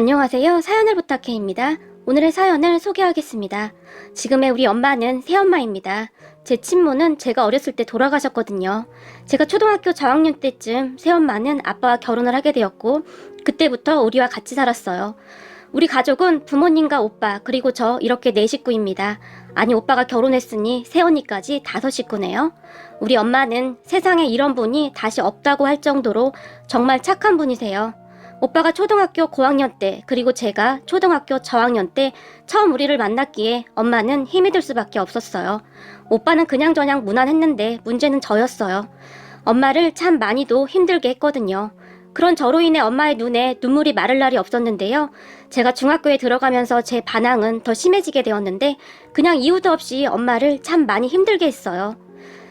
안녕하세요. 사연을 부탁해입니다. 오늘의 사연을 소개하겠습니다. 지금의 우리 엄마는 새엄마입니다. 제 친모는 제가 어렸을 때 돌아가셨거든요. 제가 초등학교 저학년 때쯤 새엄마는 아빠와 결혼을 하게 되었고 그때부터 우리와 같이 살았어요. 우리 가족은 부모님과 오빠 그리고 저 이렇게 4식구입니다. 아니 오빠가 결혼했으니 새언니까지 5식구네요. 우리 엄마는 세상에 이런 분이 다시 없다고 할 정도로 정말 착한 분이세요. 오빠가 초등학교 고학년 때 그리고 제가 초등학교 저학년 때 처음 우리를 만났기에 엄마는 힘이 들 수밖에 없었어요. 오빠는 그냥저냥 무난했는데 문제는 저였어요. 엄마를 참 많이도 힘들게 했거든요. 그런 저로 인해 엄마의 눈에 눈물이 마를 날이 없었는데요. 제가 중학교에 들어가면서 제 반항은 더 심해지게 되었는데 그냥 이유도 없이 엄마를 참 많이 힘들게 했어요.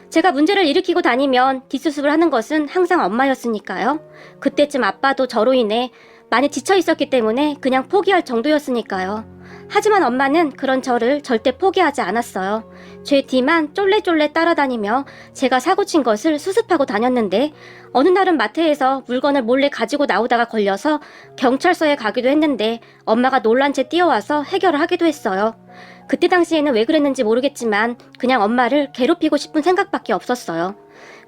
제가 문제를 일으키고 다니면 뒷수습을 하는 것은 항상 엄마였으니까요. 그때쯤 아빠도 저로 인해 많이 지쳐 있었기 때문에 그냥 포기할 정도였으니까요. 하지만 엄마는 그런 저를 절대 포기하지 않았어요. 제 뒤만 쫄래쫄래 따라다니며 제가 사고친 것을 수습하고 다녔는데 어느 날은 마트에서 물건을 몰래 가지고 나오다가 걸려서 경찰서에 가기도 했는데 엄마가 놀란 채 뛰어와서 해결을 하기도 했어요. 그때 당시에는 왜 그랬는지 모르겠지만 그냥 엄마를 괴롭히고 싶은 생각밖에 없었어요.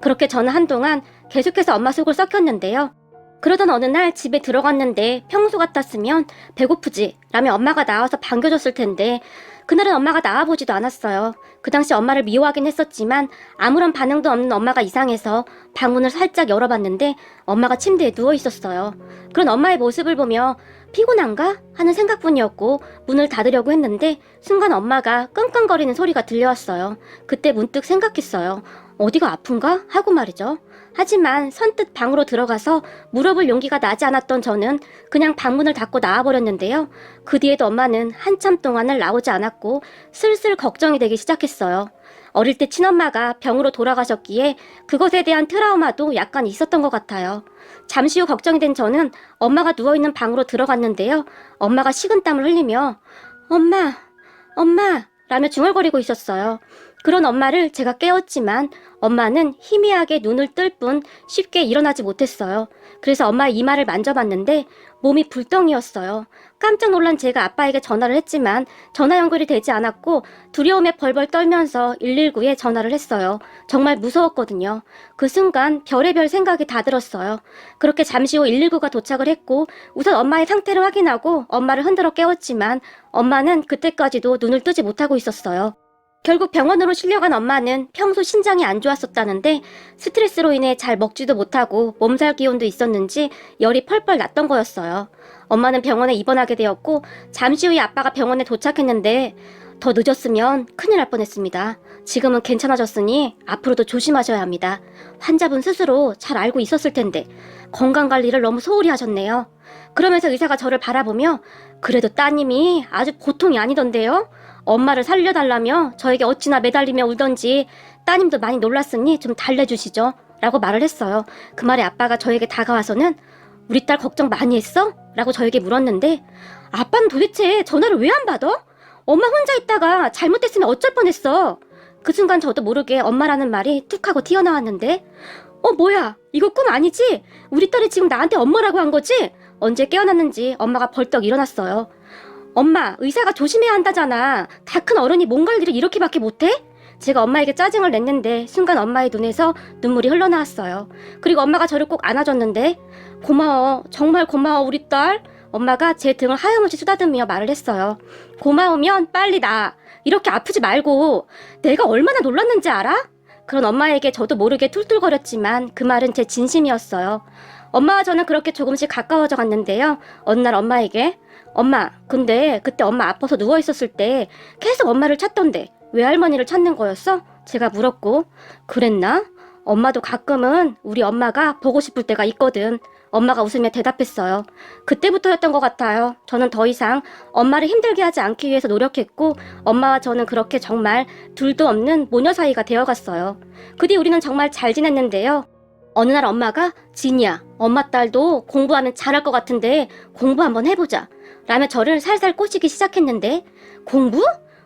그렇게 저는 한동안 계속해서 엄마 속을 썩혔는데요. 그러던 어느 날 집에 들어갔는데 평소 같았으면 배고프지? 라며 엄마가 나와서 반겨줬을 텐데 그날은 엄마가 나와보지도 않았어요. 그 당시 엄마를 미워하긴 했었지만 아무런 반응도 없는 엄마가 이상해서 방문을 살짝 열어봤는데 엄마가 침대에 누워있었어요. 그런 엄마의 모습을 보며 피곤한가? 하는 생각뿐이었고 문을 닫으려고 했는데 순간 엄마가 끙끙거리는 소리가 들려왔어요. 그때 문득 생각했어요. 어디가 아픈가? 하고 말이죠. 하지만 선뜻 방으로 들어가서 물어볼 용기가 나지 않았던 저는 그냥 방문을 닫고 나와버렸는데요. 그 뒤에도 엄마는 한참 동안을 나오지 않았고 슬슬 걱정이 되기 시작했어요. 어릴 때 친엄마가 병으로 돌아가셨기에 그것에 대한 트라우마도 약간 있었던 것 같아요. 잠시 후 걱정이 된 저는 엄마가 누워있는 방으로 들어갔는데요. 엄마가 식은땀을 흘리며 엄마, 엄마 라며 중얼거리고 있었어요. 그런 엄마를 제가 깨웠지만 엄마는 희미하게 눈을 뜰 뿐 쉽게 일어나지 못했어요. 그래서 엄마의 이마를 만져봤는데 몸이 불덩이였어요. 깜짝 놀란 제가 아빠에게 전화를 했지만 전화 연결이 되지 않았고 두려움에 벌벌 떨면서 119에 전화를 했어요. 정말 무서웠거든요. 그 순간 별의별 생각이 다 들었어요. 그렇게 잠시 후 119가 도착을 했고 우선 엄마의 상태를 확인하고 엄마를 흔들어 깨웠지만 엄마는 그때까지도 눈을 뜨지 못하고 있었어요. 결국 병원으로 실려간 엄마는 평소 신장이 안 좋았었다는데 스트레스로 인해 잘 먹지도 못하고 몸살 기운도 있었는지 열이 펄펄 났던 거였어요. 엄마는 병원에 입원하게 되었고 잠시 후에 아빠가 병원에 도착했는데 더 늦었으면 큰일 날 뻔했습니다. 지금은 괜찮아졌으니 앞으로도 조심하셔야 합니다. 환자분 스스로 잘 알고 있었을 텐데 건강관리를 너무 소홀히 하셨네요. 그러면서 의사가 저를 바라보며 그래도 따님이 아주 보통이 아니던데요? 엄마를 살려달라며 저에게 어찌나 매달리며 울던지 따님도 많이 놀랐으니 좀 달래주시죠 라고 말을 했어요. 그 말에 아빠가 저에게 다가와서는 우리 딸 걱정 많이 했어? 라고 저에게 물었는데 아빠는 도대체 전화를 왜 안 받아? 엄마 혼자 있다가 잘못됐으면 어쩔 뻔했어. 그 순간 저도 모르게 엄마라는 말이 툭 하고 튀어나왔는데 뭐야 이거 꿈 아니지? 우리 딸이 지금 나한테 엄마라고 한 거지? 언제 깨어났는지 엄마가 벌떡 일어났어요. 엄마, 의사가 조심해야 한다잖아. 다 큰 어른이 몸 관리를 이렇게밖에 못해? 제가 엄마에게 짜증을 냈는데 순간 엄마의 눈에서 눈물이 흘러나왔어요. 그리고 엄마가 저를 꼭 안아줬는데 고마워, 정말 고마워 우리 딸. 엄마가 제 등을 하염없이 쓰다듬으며 말을 했어요. 고마우면 빨리 나. 이렇게 아프지 말고. 내가 얼마나 놀랐는지 알아? 그런 엄마에게 저도 모르게 툴툴거렸지만 그 말은 제 진심이었어요. 엄마와 저는 그렇게 조금씩 가까워져 갔는데요. 어느 날 엄마에게 엄마, 근데 그때 엄마 아파서 누워있었을 때 계속 엄마를 찾던데 외할머니를 찾는 거였어? 제가 물었고 그랬나? 엄마도 가끔은 우리 엄마가 보고 싶을 때가 있거든. 엄마가 웃으며 대답했어요. 그때부터였던 것 같아요. 저는 더 이상 엄마를 힘들게 하지 않기 위해서 노력했고 엄마와 저는 그렇게 정말 둘도 없는 모녀 사이가 되어갔어요. 그 뒤 우리는 정말 잘 지냈는데요. 어느 날 엄마가 진이야, 엄마 딸도 공부하면 잘할 것 같은데 공부 한번 해보자 라며 저를 살살 꼬시기 시작했는데 공부?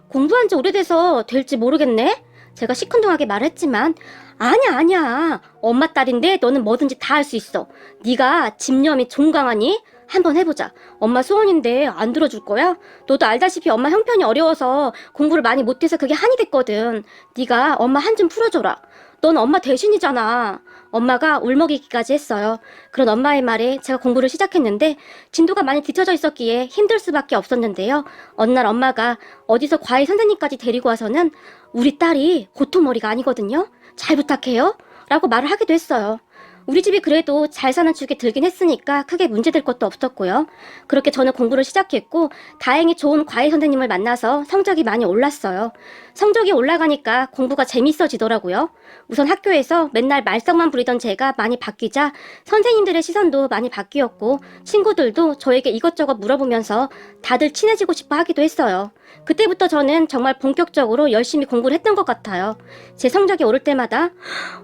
공부한 지 오래돼서 될지 모르겠네? 제가 시큰둥하게 말했지만 아니야 엄마 딸인데 너는 뭐든지 다 할 수 있어. 네가 집념이 종강하니? 한번 해보자. 엄마 소원인데 안 들어줄 거야? 너도 알다시피 엄마 형편이 어려워서 공부를 많이 못해서 그게 한이 됐거든. 네가 엄마 한 좀 풀어줘라. 넌 엄마 대신이잖아. 엄마가 울먹이기까지 했어요. 그런 엄마의 말에 제가 공부를 시작했는데 진도가 많이 뒤처져 있었기에 힘들 수밖에 없었는데요. 어느 날 엄마가 어디서 과외 선생님까지 데리고 와서는 우리 딸이 고토머리가 아니거든요. 잘 부탁해요. 라고 말을 하기도 했어요. 우리 집이 그래도 잘 사는 축에 들긴 했으니까 크게 문제될 것도 없었고요. 그렇게 저는 공부를 시작했고 다행히 좋은 과외 선생님을 만나서 성적이 많이 올랐어요. 성적이 올라가니까 공부가 재밌어지더라고요. 우선 학교에서 맨날 말썽만 부리던 제가 많이 바뀌자 선생님들의 시선도 많이 바뀌었고 친구들도 저에게 이것저것 물어보면서 다들 친해지고 싶어 하기도 했어요. 그때부터 저는 정말 본격적으로 열심히 공부를 했던 것 같아요. 제 성적이 오를 때마다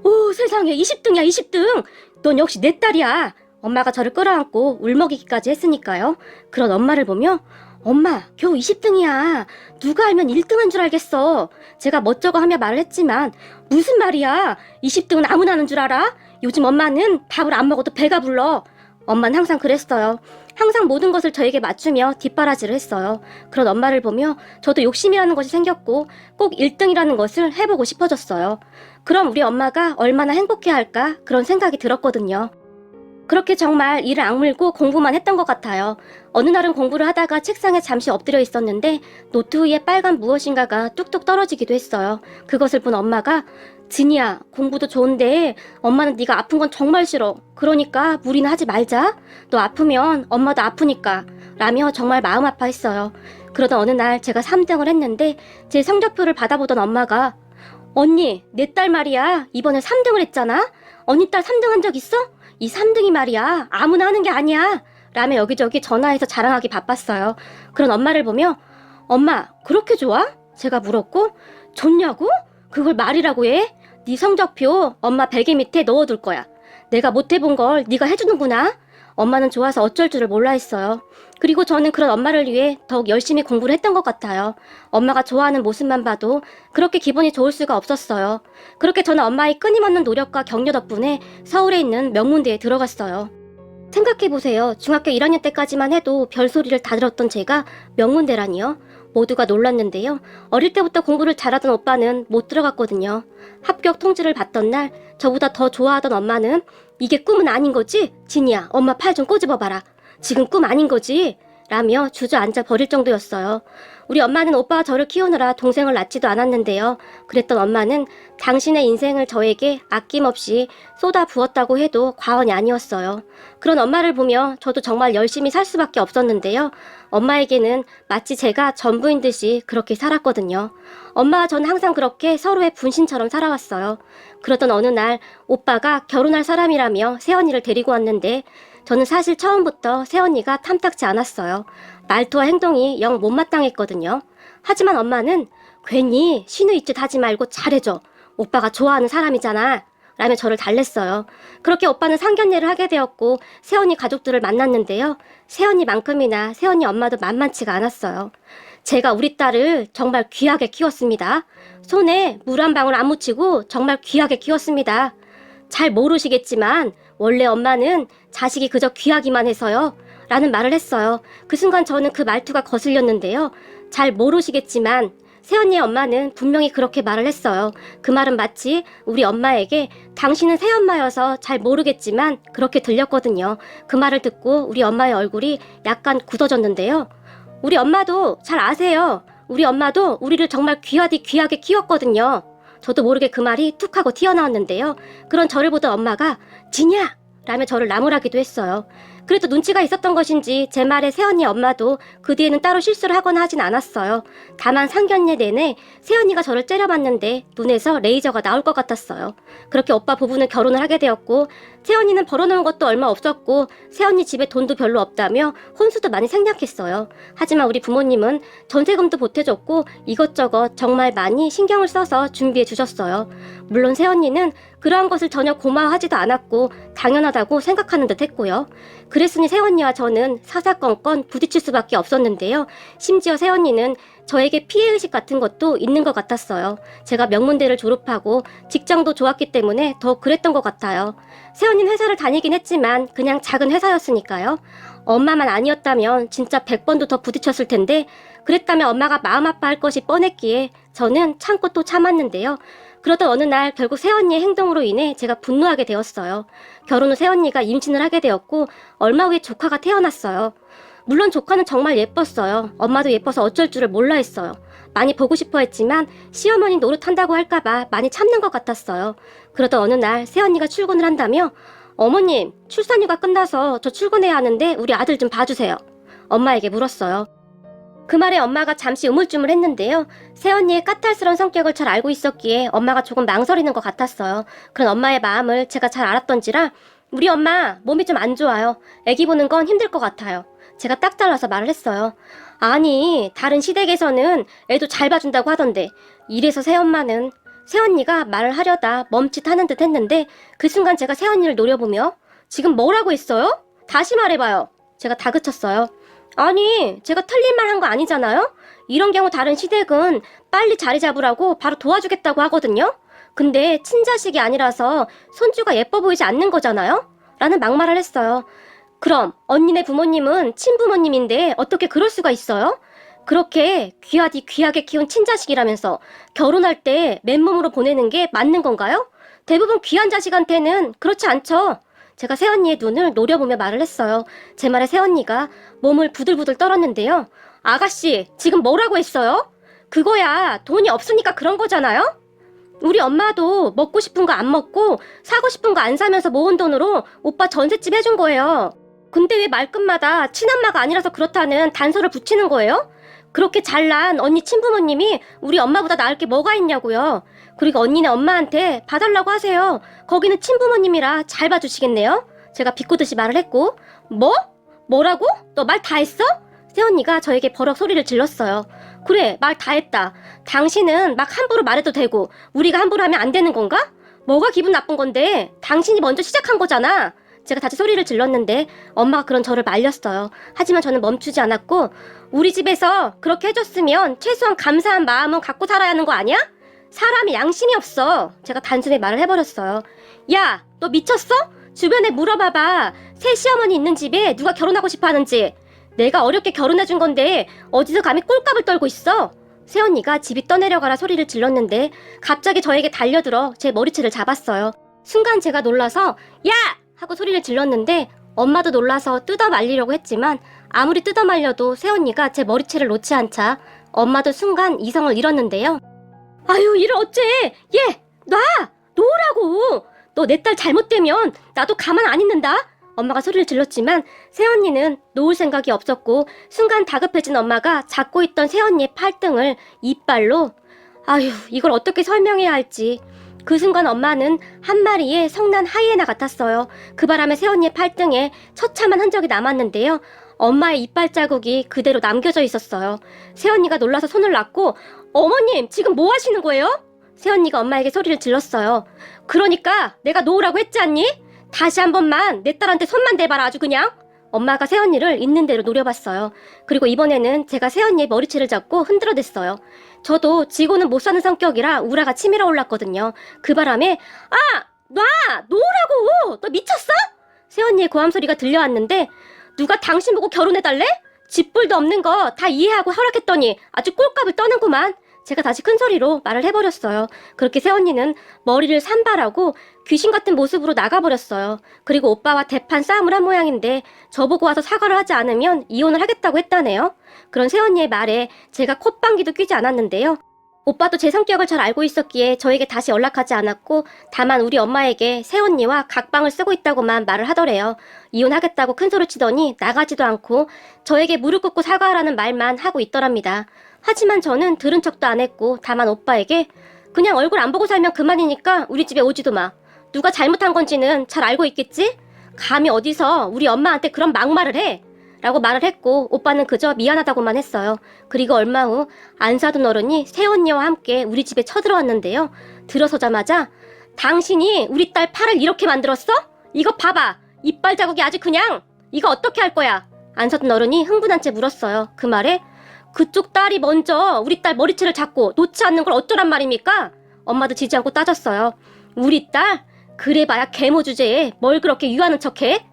오 세상에 20등이야 20등! 넌 역시 내 딸이야! 엄마가 저를 끌어안고 울먹이기까지 했으니까요. 그런 엄마를 보며 엄마 겨우 20등이야. 누가 알면 1등한 줄 알겠어. 제가 멋쩍어 하며 말을 했지만 무슨 말이야. 20등은 아무나 하는 줄 알아? 요즘 엄마는 밥을 안 먹어도 배가 불러. 엄마는 항상 그랬어요. 항상 모든 것을 저에게 맞추며 뒷바라지를 했어요. 그런 엄마를 보며 저도 욕심이라는 것이 생겼고 꼭 1등이라는 것을 해보고 싶어졌어요. 그럼 우리 엄마가 얼마나 행복해할까 그런 생각이 들었거든요. 그렇게 정말 이를 악물고 공부만 했던 것 같아요. 어느 날은 공부를 하다가 책상에 잠시 엎드려 있었는데 노트 위에 빨간 무엇인가가 뚝뚝 떨어지기도 했어요. 그것을 본 엄마가 진이야 공부도 좋은데 엄마는 네가 아픈 건 정말 싫어. 그러니까 무리는 하지 말자. 너 아프면 엄마도 아프니까 라며 정말 마음 아파했어요. 그러던 어느 날 제가 3등을 했는데 제 성적표를 받아보던 엄마가 언니 내 딸 말이야 이번에 3등을 했잖아. 언니 딸 3등 한 적 있어? 이 3등이 말이야 아무나 하는 게 아니야 라며 여기저기 전화해서 자랑하기 바빴어요. 그런 엄마를 보며 엄마 그렇게 좋아? 제가 물었고 좋냐고? 그걸 말이라고 해? 네 성적표 엄마 베개 밑에 넣어둘 거야. 내가 못해본 걸 네가 해주는구나. 엄마는 좋아서 어쩔 줄을 몰라 했어요. 그리고 저는 그런 엄마를 위해 더욱 열심히 공부를 했던 것 같아요. 엄마가 좋아하는 모습만 봐도 그렇게 기분이 좋을 수가 없었어요. 그렇게 저는 엄마의 끊임없는 노력과 격려 덕분에 서울에 있는 명문대에 들어갔어요. 생각해보세요. 중학교 1학년 때까지만 해도 별소리를 다 들었던 제가 명문대라니요. 모두가 놀랐는데요. 어릴 때부터 공부를 잘하던 오빠는 못 들어갔거든요. 합격 통지를 받던 날 저보다 더 좋아하던 엄마는 이게 꿈은 아닌 거지? 진이야 엄마 팔 좀 꼬집어봐라. 지금 꿈 아닌 거지? 라며 주저앉아 버릴 정도였어요. 우리 엄마는 오빠와 저를 키우느라 동생을 낳지도 않았는데요. 그랬던 엄마는 당신의 인생을 저에게 아낌없이 쏟아 부었다고 해도 과언이 아니었어요. 그런 엄마를 보며 저도 정말 열심히 살 수밖에 없었는데요. 엄마에게는 마치 제가 전부인 듯이 그렇게 살았거든요. 엄마와 저는 항상 그렇게 서로의 분신처럼 살아왔어요. 그러던 어느 날 오빠가 결혼할 사람이라며 새언니를 데리고 왔는데 저는 사실 처음부터 새언니가 탐탁지 않았어요. 말투와 행동이 영 못마땅했거든요. 하지만 엄마는 괜히 신우이짓 하지 말고 잘해줘. 오빠가 좋아하는 사람이잖아. 라며 저를 달랬어요. 그렇게 오빠는 상견례를 하게 되었고 새언니 가족들을 만났는데요. 새언니만큼이나 새언니 엄마도 만만치가 않았어요. 제가 우리 딸을 정말 귀하게 키웠습니다. 손에 물 한 방울 안 묻히고 정말 귀하게 키웠습니다. 잘 모르시겠지만 원래 엄마는 자식이 그저 귀하기만 해서요. 라는 말을 했어요. 그 순간 저는 그 말투가 거슬렸는데요. 잘 모르시겠지만 새언니의 엄마는 분명히 그렇게 말을 했어요. 그 말은 마치 우리 엄마에게 당신은 새엄마여서 잘 모르겠지만 그렇게 들렸거든요. 그 말을 듣고 우리 엄마의 얼굴이 약간 굳어졌는데요. 우리 엄마도 잘 아세요. 우리 엄마도 우리를 정말 귀하디 귀하게 키웠거든요. 저도 모르게 그 말이 툭 하고 튀어나왔는데요. 그런 저를 보던 엄마가 진이야! 라며 저를 나무라기도 했어요. 그래도 눈치가 있었던 것인지 제 말에 새언니 엄마도 그 뒤에는 따로 실수를 하거나 하진 않았어요. 다만 상견례 내내 새언니가 저를 째려봤는데 눈에서 레이저가 나올 것 같았어요. 그렇게 오빠 부부는 결혼을 하게 되었고 새언니는 벌어놓은 것도 얼마 없었고 새언니 집에 돈도 별로 없다며 혼수도 많이 생략했어요. 하지만 우리 부모님은 전세금도 보태줬고 이것저것 정말 많이 신경을 써서 준비해 주셨어요. 물론 새언니는 그러한 것을 전혀 고마워하지도 않았고 당연하다고 생각하는 듯 했고요. 그랬으니 새언니와 저는 사사건건 부딪힐 수밖에 없었는데요. 심지어 새언니는 저에게 피해의식 같은 것도 있는 것 같았어요. 제가 명문대를 졸업하고 직장도 좋았기 때문에 더 그랬던 것 같아요. 새언니는 회사를 다니긴 했지만 그냥 작은 회사였으니까요. 엄마만 아니었다면 진짜 100번도 더 부딪혔을 텐데 그랬다면 엄마가 마음 아파할 것이 뻔했기에 저는 참고 또 참았는데요. 그러던 어느 날 결국 새언니의 행동으로 인해 제가 분노하게 되었어요. 결혼 후 새언니가 임신을 하게 되었고 얼마 후에 조카가 태어났어요. 물론 조카는 정말 예뻤어요. 엄마도 예뻐서 어쩔 줄을 몰라 했어요. 많이 보고 싶어 했지만 시어머니 노릇한다고 할까봐 많이 참는 것 같았어요. 그러던 어느 날 새언니가 출근을 한다며 어머님, 출산휴가 끝나서 저 출근해야 하는데 우리 아들 좀 봐주세요. 엄마에게 물었어요. 그 말에 엄마가 잠시 우물쭈물했는데요. 새언니의 까탈스러운 성격을 잘 알고 있었기에 엄마가 조금 망설이는 것 같았어요. 그런 엄마의 마음을 제가 잘 알았던지라 우리 엄마 몸이 좀 안 좋아요. 애기 보는 건 힘들 것 같아요. 제가 딱 잘라서 말을 했어요. 아니, 다른 시댁에서는 애도 잘 봐준다고 하던데 이래서 새언니가 말을 하려다 멈칫하는 듯 했는데 그 순간 제가 새언니를 노려보며 지금 뭐라고 했어요? 다시 말해봐요. 제가 다그쳤어요. 아니, 제가 틀린 말 한 거 아니잖아요? 이런 경우 다른 시댁은 빨리 자리 잡으라고 바로 도와주겠다고 하거든요? 근데 친자식이 아니라서 손주가 예뻐 보이지 않는 거잖아요? 라는 막말을 했어요. 그럼 언니네 부모님은 친부모님인데 어떻게 그럴 수가 있어요? 그렇게 귀하디 귀하게 키운 친자식이라면서 결혼할 때 맨몸으로 보내는 게 맞는 건가요? 대부분 귀한 자식한테는 그렇지 않죠. 제가 새언니의 눈을 노려보며 말을 했어요. 제 말에 새언니가 몸을 부들부들 떨었는데요. 아가씨, 지금 뭐라고 했어요? 그거야 돈이 없으니까 그런 거잖아요? 우리 엄마도 먹고 싶은 거 안 먹고 사고 싶은 거 안 사면서 모은 돈으로 오빠 전셋집 해준 거예요. 근데 왜 말끝마다 친엄마가 아니라서 그렇다는 단서를 붙이는 거예요? 그렇게 잘난 언니 친부모님이 우리 엄마보다 나을 게 뭐가 있냐고요. 그리고 언니네 엄마한테 봐달라고 하세요. 거기는 친부모님이라 잘 봐주시겠네요. 제가 비꼬듯이 말을 했고 뭐? 뭐라고? 너 말 다 했어? 새언니가 저에게 버럭 소리를 질렀어요. 그래, 말 다 했다. 당신은 막 함부로 말해도 되고 우리가 함부로 하면 안 되는 건가? 뭐가 기분 나쁜 건데? 당신이 먼저 시작한 거잖아. 제가 다시 소리를 질렀는데 엄마가 그런 저를 말렸어요. 하지만 저는 멈추지 않았고 우리 집에서 그렇게 해줬으면 최소한 감사한 마음은 갖고 살아야 하는 거 아니야? 사람이 양심이 없어. 제가 단순히 말을 해버렸어요. 야, 너 미쳤어? 주변에 물어봐봐. 새 시어머니 있는 집에 누가 결혼하고 싶어 하는지. 내가 어렵게 결혼해준 건데 어디서 감히 꼴값을 떨고 있어? 새언니가 집이 떠내려가라 소리를 질렀는데 갑자기 저에게 달려들어 제 머리채를 잡았어요. 순간 제가 놀라서 야! 하고 소리를 질렀는데 엄마도 놀라서 뜯어 말리려고 했지만 아무리 뜯어 말려도 새언니가 제 머리채를 놓지 않자 엄마도 순간 이성을 잃었는데요. 아유, 이를 어째! 얘! 놔! 놓으라고! 너 내 딸 잘못되면 나도 가만 안 있는다? 엄마가 소리를 질렀지만 새언니는 놓을 생각이 없었고 순간 다급해진 엄마가 잡고 있던 새언니의 팔등을 이빨로 아유, 이걸 어떻게 설명해야 할지. 그 순간 엄마는 한 마리의 성난 하이에나 같았어요. 그 바람에 새언니의 팔등에 처참한 흔적이 남았는데요. 엄마의 이빨 자국이 그대로 남겨져 있었어요. 새언니가 놀라서 손을 놨고 어머님, 지금 뭐 하시는 거예요? 새언니가 엄마에게 소리를 질렀어요. 그러니까 내가 놓으라고 했지 않니? 다시 한 번만 내 딸한테 손만 대봐라 아주 그냥. 엄마가 새언니를 있는 대로 노려봤어요. 그리고 이번에는 제가 새언니의 머리채를 잡고 흔들어댔어요. 저도 지고는 못 사는 성격이라 우라가 치밀어 올랐거든요. 그 바람에 아! 놔! 놓으라고! 너 미쳤어? 새언니의 고함 소리가 들려왔는데 누가 당신 보고 결혼해달래? 집불도 없는 거 다 이해하고 허락했더니 아주 꼴값을 떠는구만. 제가 다시 큰 소리로 말을 해버렸어요. 그렇게 새언니는 머리를 산발하고 귀신 같은 모습으로 나가버렸어요. 그리고 오빠와 대판 싸움을 한 모양인데 저보고 와서 사과를 하지 않으면 이혼을 하겠다고 했다네요. 그런 새언니의 말에 제가 콧방귀도 뀌지 않았는데요. 오빠도 제 성격을 잘 알고 있었기에 저에게 다시 연락하지 않았고 다만 우리 엄마에게 새언니와 각방을 쓰고 있다고만 말을 하더래요. 이혼하겠다고 큰 소리 치더니 나가지도 않고 저에게 무릎 꿇고 사과하라는 말만 하고 있더랍니다. 하지만 저는 들은 척도 안 했고 다만 오빠에게 그냥 얼굴 안 보고 살면 그만이니까 우리 집에 오지도 마. 누가 잘못한 건지는 잘 알고 있겠지? 감히 어디서 우리 엄마한테 그런 막말을 해? 라고 말을 했고 오빠는 그저 미안하다고만 했어요. 그리고 얼마 후 안 사둔 어른이 새언니와 함께 우리 집에 쳐들어왔는데요. 들어서자마자 당신이 우리 딸 팔을 이렇게 만들었어? 이거 봐봐. 이빨 자국이 아주 그냥 이거 어떻게 할 거야? 안사돈 어른이 흥분한 채 물었어요. 그 말에 그쪽 딸이 먼저 우리 딸 머리채를 잡고 놓지 않는 걸 어쩌란 말입니까? 엄마도 지지 않고 따졌어요. 우리 딸? 그래봐야 계모 주제에 뭘 그렇게 유하는 척해?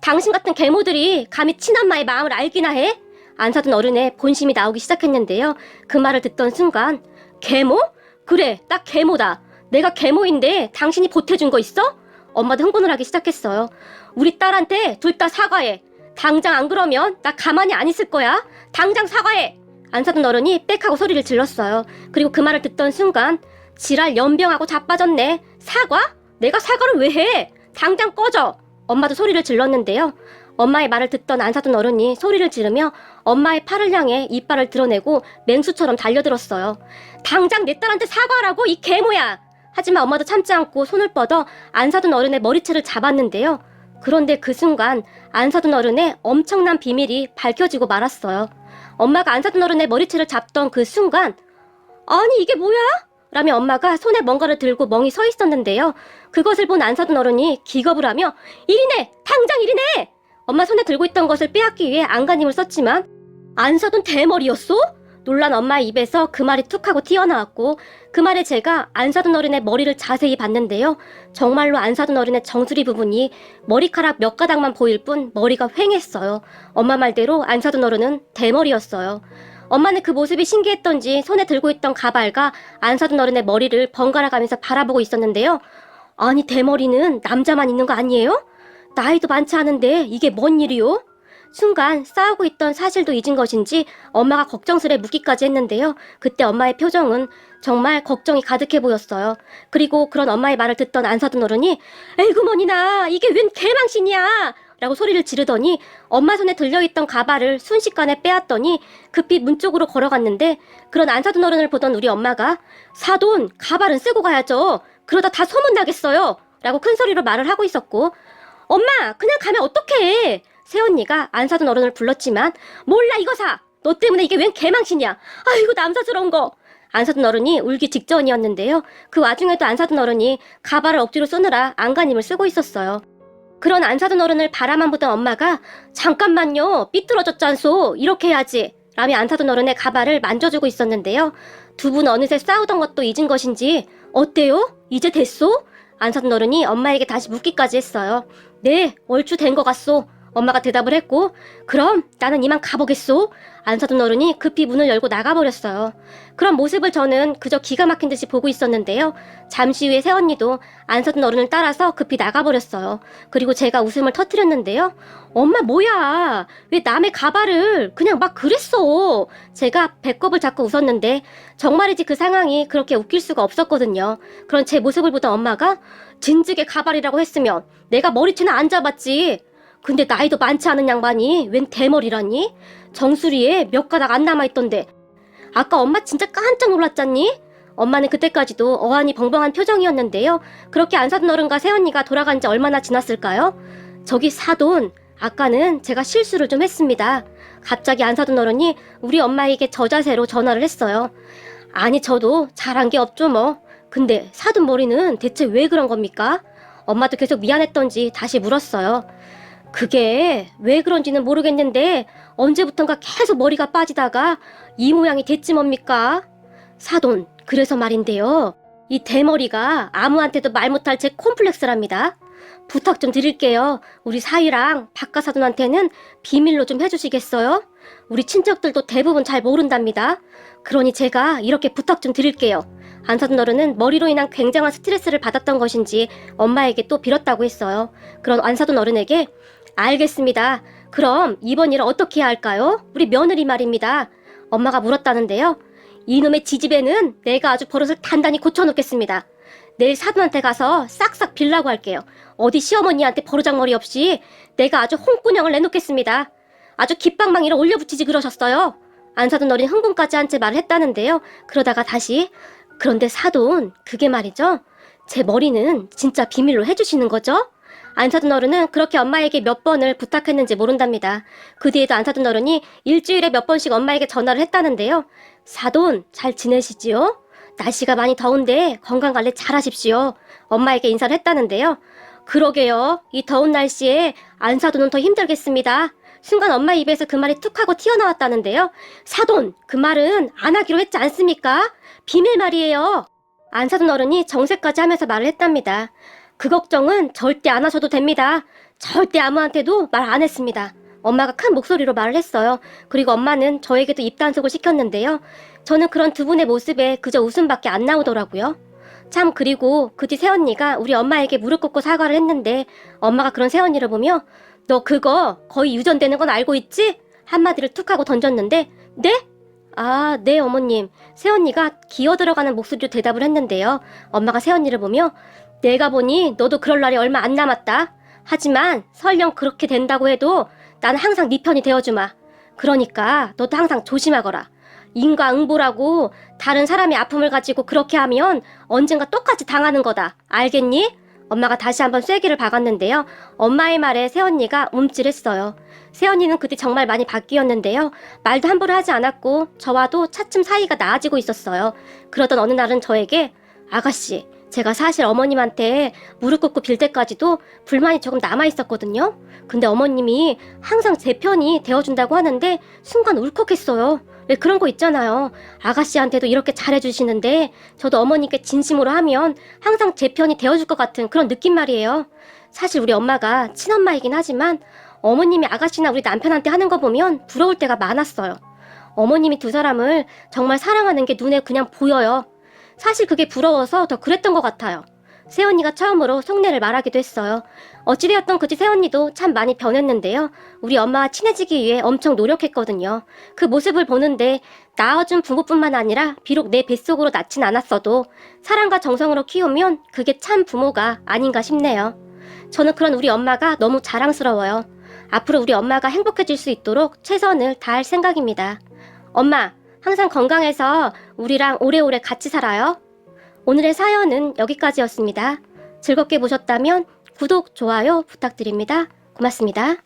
당신 같은 계모들이 감히 친엄마의 마음을 알기나 해? 안사돈 어른의 본심이 나오기 시작했는데요. 그 말을 듣던 순간 계모? 그래, 딱 계모다. 내가 계모인데 당신이 보태준 거 있어? 엄마도 흥분을 하기 시작했어요. 우리 딸한테 둘 다 사과해. 당장 안 그러면 나 가만히 안 있을 거야. 당장 사과해. 안사돈 어른이 빽하고 소리를 질렀어요. 그리고 그 말을 듣던 순간 지랄 연병하고 자빠졌네. 사과? 내가 사과를 왜 해? 당장 꺼져. 엄마도 소리를 질렀는데요. 엄마의 말을 듣던 안사돈 어른이 소리를 지르며 엄마의 팔을 향해 이빨을 드러내고 맹수처럼 달려들었어요. 당장 내 딸한테 사과하라고 이 개모야. 하지만 엄마도 참지 않고 손을 뻗어 안사돈 어른의 머리채를 잡았는데요. 그런데 그 순간 안사돈 어른의 엄청난 비밀이 밝혀지고 말았어요. 엄마가 안사돈 어른의 머리채를 잡던 그 순간 아니 이게 뭐야? 라며 엄마가 손에 뭔가를 들고 멍이 서 있었는데요. 그것을 본 안사돈 어른이 기겁을 하며 이리내! 당장 이리내! 엄마 손에 들고 있던 것을 빼앗기 위해 안간힘을 썼지만 안사돈 대머리였어? 놀란 엄마의 입에서 그 말이 툭 하고 튀어나왔고 그 말에 제가 안사돈 어른의 머리를 자세히 봤는데요. 정말로 안사돈 어른의 정수리 부분이 머리카락 몇 가닥만 보일 뿐 머리가 휑했어요. 엄마 말대로 안사돈 어른은 대머리였어요. 엄마는 그 모습이 신기했던지 손에 들고 있던 가발과 안사돈 어른의 머리를 번갈아 가면서 바라보고 있었는데요. 아니 대머리는 남자만 있는 거 아니에요? 나이도 많지 않은데 이게 뭔 일이요? 순간 싸우고 있던 사실도 잊은 것인지 엄마가 걱정스레 묻기까지 했는데요. 그때 엄마의 표정은 정말 걱정이 가득해 보였어요. 그리고 그런 엄마의 말을 듣던 안사돈 어른이 에이구 머니나 이게 웬 개망신이야 라고 소리를 지르더니 엄마 손에 들려있던 가발을 순식간에 빼앗더니 급히 문 쪽으로 걸어갔는데 그런 안사돈 어른을 보던 우리 엄마가 사돈 가발은 쓰고 가야죠. 그러다 다 소문나겠어요 라고 큰 소리로 말을 하고 있었고 엄마 그냥 가면 어떡해. 새언니가 안사돈 어른을 불렀지만 몰라 이거 사. 너 때문에 이게 웬 개망신이야. 아이고 남사스러운 거. 안사돈 어른이 울기 직전이었는데요. 그 와중에도 안사돈 어른이 가발을 억지로 쓰느라 안간힘을 쓰고 있었어요. 그런 안사돈 어른을 바라만 보던 엄마가 잠깐만요 삐뚤어졌잖소 이렇게 해야지 라며 안사돈 어른의 가발을 만져주고 있었는데요. 두 분 어느새 싸우던 것도 잊은 것인지 어때요? 이제 됐소? 안사돈 어른이 엄마에게 다시 묻기까지 했어요. 네 얼추 된 것 같소. 엄마가 대답을 했고 그럼 나는 이만 가보겠소. 안사돈 어른이 급히 문을 열고 나가버렸어요. 그런 모습을 저는 그저 기가 막힌 듯이 보고 있었는데요. 잠시 후에 새언니도 안사돈 어른을 따라서 급히 나가버렸어요. 그리고 제가 웃음을 터뜨렸는데요. 엄마 뭐야 왜 남의 가발을 그냥 막 그랬어. 제가 배꼽을 잡고 웃었는데 정말이지 그 상황이 그렇게 웃길 수가 없었거든요. 그런 제 모습을 보던 엄마가 진즉에 가발이라고 했으면 내가 머리채나 안 잡았지. 근데 나이도 많지 않은 양반이 웬 대머리라니? 정수리에 몇 가닥 안 남아있던데 아까 엄마 진짜 깜짝 놀랐잖니? 엄마는 그때까지도 어안이 벙벙한 표정이었는데요. 그렇게 안사돈 어른과 새언니가 돌아간 지 얼마나 지났을까요? 저기 사돈, 아까는 제가 실수를 좀 했습니다. 갑자기 안사돈 어른이 우리 엄마에게 저자세로 전화를 했어요. 아니 저도 잘한 게 없죠 뭐. 근데 사돈 머리는 대체 왜 그런 겁니까? 엄마도 계속 미안했던지 다시 물었어요. 그게 왜 그런지는 모르겠는데 언제부턴가 계속 머리가 빠지다가 이 모양이 됐지 뭡니까? 사돈, 그래서 말인데요. 이 대머리가 아무한테도 말 못할 제 콤플렉스랍니다. 부탁 좀 드릴게요. 우리 사위랑 박가사돈한테는 비밀로 좀 해주시겠어요? 우리 친척들도 대부분 잘 모른답니다. 그러니 제가 이렇게 부탁 좀 드릴게요. 안사돈 어른은 머리로 인한 굉장한 스트레스를 받았던 것인지 엄마에게 또 빌었다고 했어요. 그런 안사돈 어른에게 알겠습니다. 그럼 이번 일을 어떻게 해야 할까요? 우리 며느리 말입니다. 엄마가 물었다는데요. 이놈의 지집애는 내가 아주 버릇을 단단히 고쳐놓겠습니다. 내일 사돈한테 가서 싹싹 빌라고 할게요. 어디 시어머니한테 버르장머리 없이 내가 아주 홍군형을 내놓겠습니다. 아주 깃방망이를 올려붙이지 그러셨어요. 안사돈 어린 흥분까지 한 채 말을 했다는데요. 그러다가 다시 그런데 사돈 그게 말이죠. 제 머리는 진짜 비밀로 해주시는 거죠? 안사돈 어른은 그렇게 엄마에게 몇 번을 부탁했는지 모른답니다. 그 뒤에도 안사돈 어른이 일주일에 몇 번씩 엄마에게 전화를 했다는데요. 사돈 잘 지내시지요? 날씨가 많이 더운데 건강관리 잘 하십시오. 엄마에게 인사를 했다는데요. 그러게요. 이 더운 날씨에 안 사돈은 더 힘들겠습니다. 순간 엄마 입에서 그 말이 툭 하고 튀어나왔다는데요. 사돈, 그 말은 안 하기로 했지 않습니까? 비밀 말이에요. 안 사돈 어른이 정색까지 하면서 말을 했답니다. 그 걱정은 절대 안 하셔도 됩니다. 절대 아무한테도 말 안 했습니다. 엄마가 큰 목소리로 말을 했어요. 그리고 엄마는 저에게도 입단속을 시켰는데요. 저는 그런 두 분의 모습에 그저 웃음밖에 안 나오더라고요. 참, 그리고 그 뒤 새언니가 우리 엄마에게 무릎 꿇고 사과를 했는데 엄마가 그런 새언니를 보며 너 그거 거의 유전되는 건 알고 있지? 한마디를 툭 하고 던졌는데 네? 아, 네 어머님. 새언니가 기어 들어가는 목소리로 대답을 했는데요. 엄마가 새언니를 보며 내가 보니 너도 그럴 날이 얼마 안 남았다. 하지만 설령 그렇게 된다고 해도 나는 항상 네 편이 되어주마. 그러니까 너도 항상 조심하거라. 인과응보라고 다른 사람의 아픔을 가지고 그렇게 하면 언젠가 똑같이 당하는 거다. 알겠니? 엄마가 다시 한번 쐐기를 박았는데요. 엄마의 말에 새언니가 움찔했어요. 새언니는 그때 정말 많이 바뀌었는데요. 말도 함부로 하지 않았고 저와도 차츰 사이가 나아지고 있었어요. 그러던 어느 날은 저에게 아가씨, 제가 사실 어머님한테 무릎 꿇고 빌 때까지도 불만이 조금 남아있었거든요. 근데 어머님이 항상 제 편이 되어준다고 하는데 순간 울컥했어요. 왜 그런 거 있잖아요. 아가씨한테도 이렇게 잘해주시는데 저도 어머님께 진심으로 하면 항상 제 편이 되어줄 것 같은 그런 느낌 말이에요. 사실 우리 엄마가 친엄마이긴 하지만 어머님이 아가씨나 우리 남편한테 하는 거 보면 부러울 때가 많았어요. 어머님이 두 사람을 정말 사랑하는 게 눈에 그냥 보여요. 사실 그게 부러워서 더 그랬던 것 같아요. 새언니가 처음으로 속내를 말하기도 했어요. 어찌되었던 그지 새언니도 참 많이 변했는데요. 우리 엄마와 친해지기 위해 엄청 노력했거든요. 그 모습을 보는데 낳아준 부모뿐만 아니라 비록 내 뱃속으로 낳진 않았어도 사랑과 정성으로 키우면 그게 참 부모가 아닌가 싶네요. 저는 그런 우리 엄마가 너무 자랑스러워요. 앞으로 우리 엄마가 행복해질 수 있도록 최선을 다할 생각입니다. 엄마, 항상 건강해서 우리랑 오래오래 같이 살아요. 오늘의 사연은 여기까지였습니다. 즐겁게 보셨다면 구독, 좋아요 부탁드립니다. 고맙습니다.